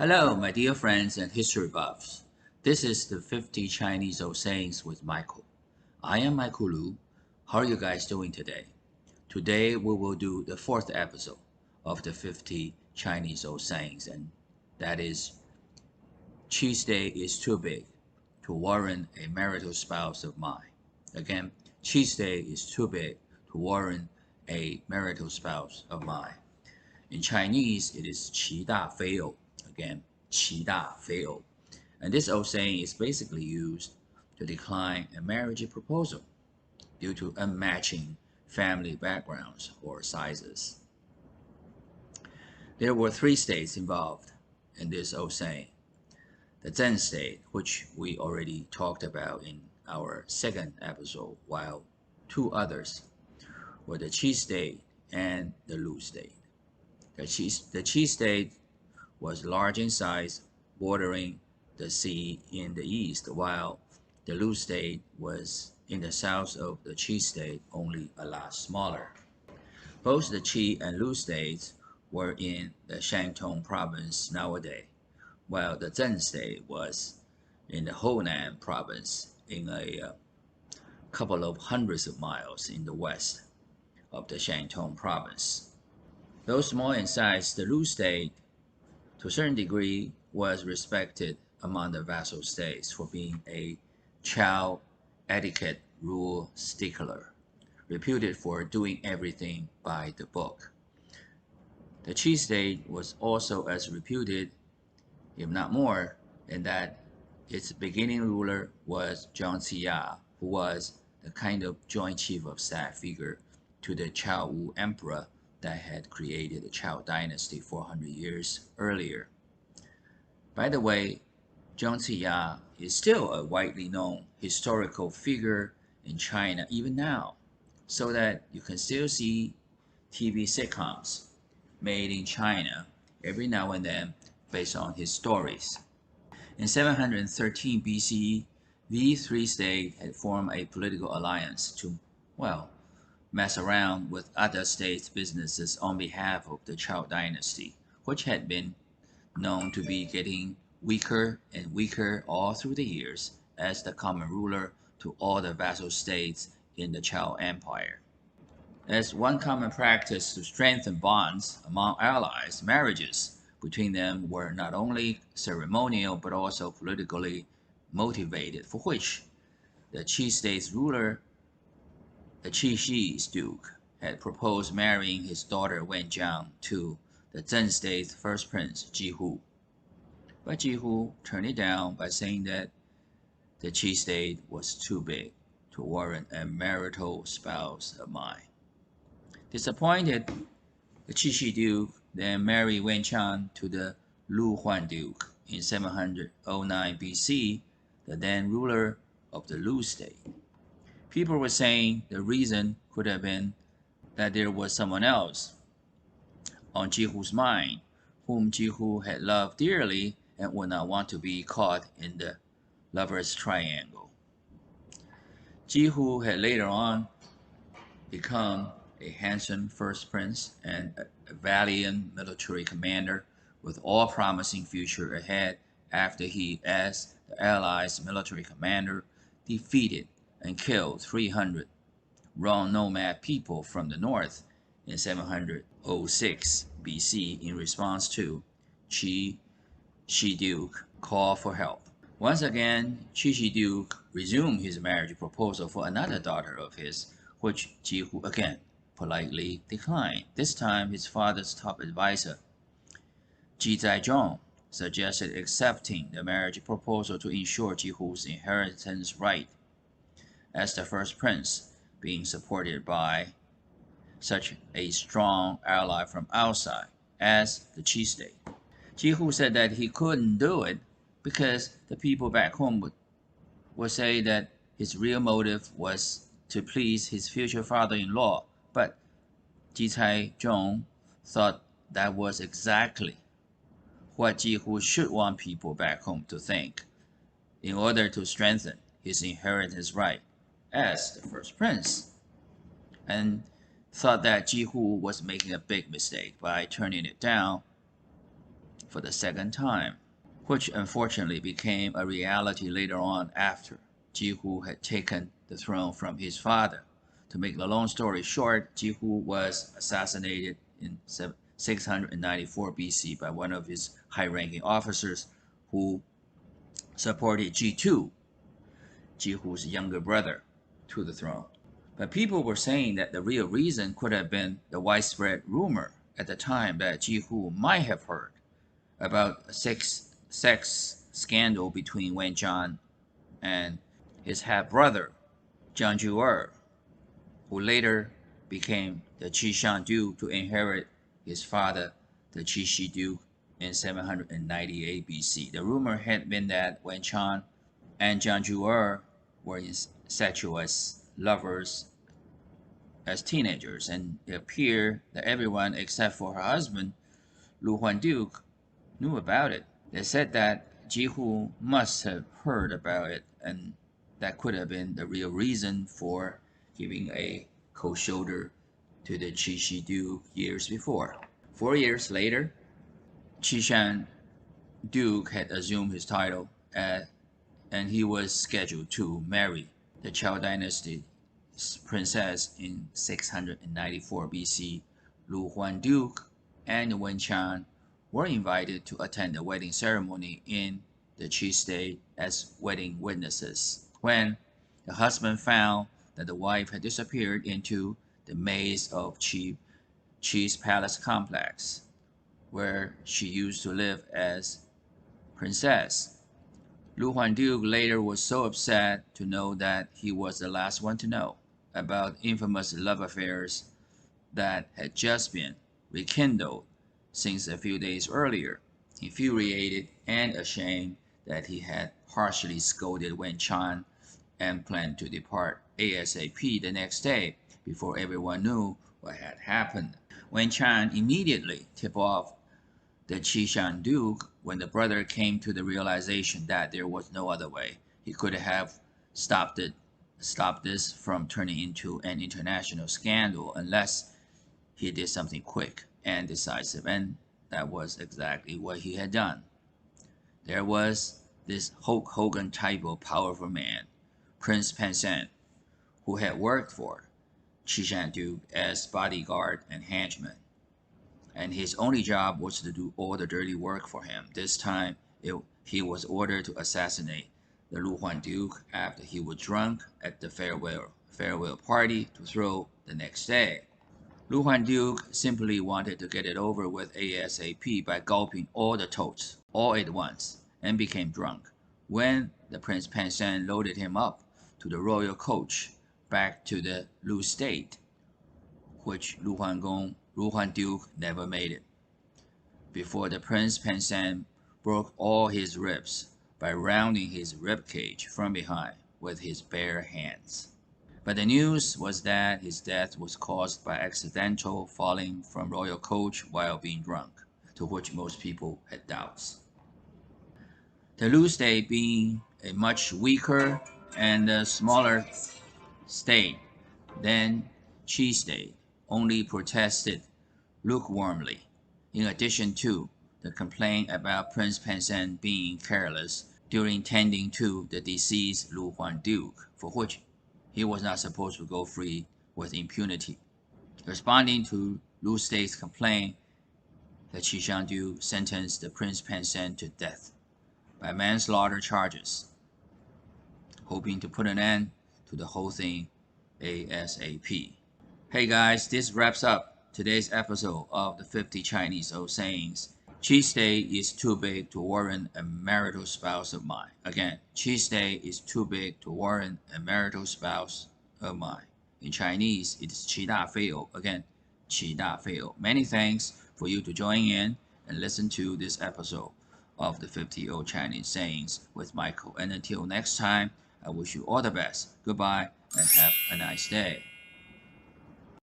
Hello, my dear friends and history buffs. This is the 50 Chinese old sayings with Michael. I am Michael Lu. How are you guys doing today? Today we will do the fourth episode of the 50 Chinese old sayings, and that is Cheese Day is too big to warrant a marital spouse of mine. Again, Cheese Day is too big to warrant a marital spouse of mine. In Chinese, it is 齐大非偶. Again, 齐大非偶. And this old saying is basically used to decline a marriage proposal due to unmatching family backgrounds or sizes. There were three states involved in this old saying. The Zhen state, which we already talked about in our second episode, while two others were the Qi state and the Lu state. The Qi state was large in size, bordering the sea in the east, while the Lu state was in the south of the Qi state, only a lot smaller. Both the Qi and Lu states were in the Shandong province nowadays, while the Zhen state was in the Honan province in a couple of hundreds of miles in the west of the Shandong province. Though small in size, the Lu state, to a certain degree, was respected among the vassal states for being a child etiquette rule stickler, reputed for doing everything by the book. The Qi state was also as reputed, if not more, in that its beginning ruler was Zhang Ziya, who was the kind of joint chief of staff figure to the Chao Wu emperor that had created the Chao dynasty 400 years earlier. By the way, Zhang Ziya is still a widely known historical figure in China even now, so that you can still see TV sitcoms made in China every now and then based on his stories. In 713 BCE, these three states had formed a political alliance to, well, mess around with other states' businesses on behalf of the Chao dynasty, which had been known to be getting weaker and weaker all through the years as the common ruler to all the vassal states in the Chao Empire. As one common practice to strengthen bonds among allies, marriages between them were not only ceremonial but also politically motivated, for which the Qi state's ruler, the Qi duke, had proposed marrying his daughter Wenjiang to the Zhen state's first prince, Jihu. But Jihu turned it down by saying that the Qi state was too big to warrant a marital spouse of mine. Disappointed, the Qi duke then married Wenjiang to the Lu Huan duke in 709 BC, the then ruler of the Lu state. People were saying the reason could have been that there was someone else on Jihu's mind, whom Jihu had loved dearly and would not want to be caught in the lover's triangle. Jihu had later on become a handsome first prince and a valiant military commander with all promising future ahead after he, as the Allies' military commander, defeated and killed 300 Rong nomad people from the north in 706 BC in response to Qi Duke call for help. Once again, Qi Duke resumed his marriage proposal for another daughter of his, which Jihu again politely declined. This time, his father's top advisor, Zhizong, suggested accepting the marriage proposal to ensure Jihu's inheritance right as the first prince, being supported by such a strong ally from outside as the Qi state. Jihu said that he couldn't do it because the people back home would say that his real motive was to please his future father-in-law, but Zhizong thought that was exactly what Jihu should want people back home to think in order to strengthen his inheritance right as the first prince, and thought that Jihu was making a big mistake by turning it down for the second time, which unfortunately became a reality later on after Jihu had taken the throne from his father. To make the long story short, Jihu was assassinated in 694 BC by one of his high-ranking officers who supported Jihu's younger brother, to the throne. But people were saying that the real reason could have been the widespread rumor at the time that Jihu might have heard about a sex scandal between Wenqian and his half-brother, Jiang Zhu'er, who later became the Qishan Duke to inherit his father, the Qixi Duke, in 798 BC. The rumor had been that Wenqian and Jiang Zhu'er were incestuous lovers as teenagers, and it appeared that everyone except for her husband, Lu Duke, knew about it. They said that Jihu must have heard about it, and that could have been the real reason for giving a cold shoulder to the Qixi Duke years before. 4 years later, Qishan Duke had assumed his title, and he was scheduled to marry the Chao Dynasty's princess in 694 BC. Lu Duke and Wenqian were invited to attend the wedding ceremony in the Qi state as wedding witnesses. When the husband found that the wife had disappeared into the maze of Qi's palace complex, where she used to live as princess, Lu Duke later was so upset to know that he was the last one to know about infamous love affairs that had just been rekindled since a few days earlier. Infuriated and ashamed that he had harshly scolded Wenqian and planned to depart ASAP the next day before everyone knew what had happened. Wenqian immediately tipped off the Qishan Duke when the brother came to the realization that there was no other way he could have stopped this from turning into an international scandal unless he did something quick and decisive, and that was exactly what he had done. There was this Hulk Hogan type of powerful man, Prince Penshen, who had worked for Qishan Duke as bodyguard and henchman, and his only job was to do all the dirty work for him. This time, he was ordered to assassinate the Lu Duke after he was drunk at the farewell party to throw the next day. Lu Duke simply wanted to get it over with ASAP by gulping all the toasts all at once and became drunk when the Prince Penshen loaded him up to the royal coach back to the Lu state, which Lu Duke never made it, before the Prince Penshen broke all his ribs by rounding his ribcage from behind with his bare hands. But the news was that his death was caused by accidental falling from royal coach while being drunk, to which most people had doubts. The Lu state, being a much weaker and a smaller state than Qi state, only protested lukewarmly, in addition to the complaint about Prince Penshen being careless during tending to the deceased Lu Duke, for which he was not supposed to go free with impunity. Responding to Lu State's complaint, the Qishan Duke sentenced the Prince Penshen to death by manslaughter charges, hoping to put an end to the whole thing ASAP. Hey guys, this wraps up today's episode of the 50 Chinese Old Sayings. Qi state is too big to warrant a marital spouse of mine. Again, Qi state is too big to warrant a marital spouse of mine. In Chinese, it is 齐大非偶. Again, 齐大非偶. Many thanks for you to join in and listen to this episode of the 50 Old Chinese Sayings with Michael. And until next time, I wish you all the best. Goodbye and have a nice day.